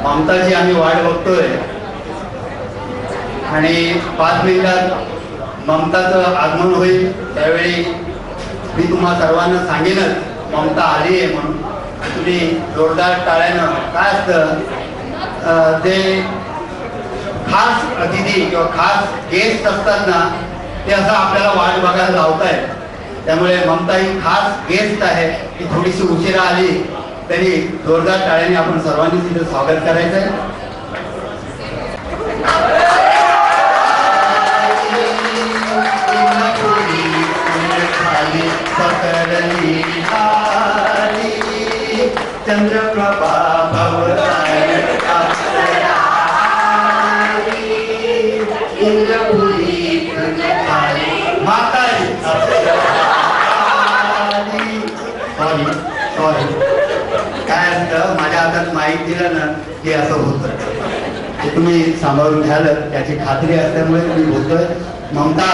ममताची आम्ही वाट बघतोय आणि 5 मिनिटात ममताचं आगमन होईल। त्यावेळी मी तुम्हा सर्वांना सांगेनच ममता आली आहे म्हणून। तुम्ही जोरदार टाळ्यानं काय असतं ते खास अतिथी किंवा खास गेस्ट असतात ना, ते असं आपल्याला वाट बघायला लावतायत। त्यामुळे ममता ही खास गेस्ट आहे, ती थोडीशी उशिरा आली तरी जोरदार टाळ्याने आपण सर्वांनी तिथे स्वागत करायचं आहे। चंद्रप्रभा सॉरी काय असतं, माझ्या हातात माईक दिलं ना की असं होतं, ते तुम्ही सांभाळून घ्याल याची खात्री असल्यामुळे मी बोलतोय। ममता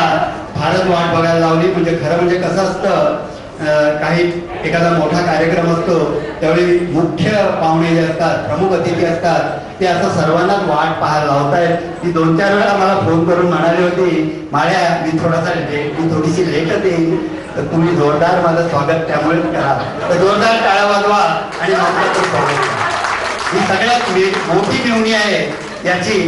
फारच वाट बघायला लावली। म्हणजे खरं म्हणजे कसं असतं, काही एखादा मोठा कार्यक्रम असतो त्यावेळी मुख्य पाहुणे जे असतात, प्रमुख अतिथी असतात, ते असं सर्वांनाच वाट पाहायला लावतायत। ती 2-4 वेळा मला फोन करून म्हणाली होती, माळ्या मी थोडीशी लेटच येईल, तर तुम्ही जोरदार माझं स्वागत त्यामुळेच करा। तर जोरदार टाळ्या वाजवा आणि ममताचं स्वागत करा। ही सगळ्यात मोठी मेवणी आहे याची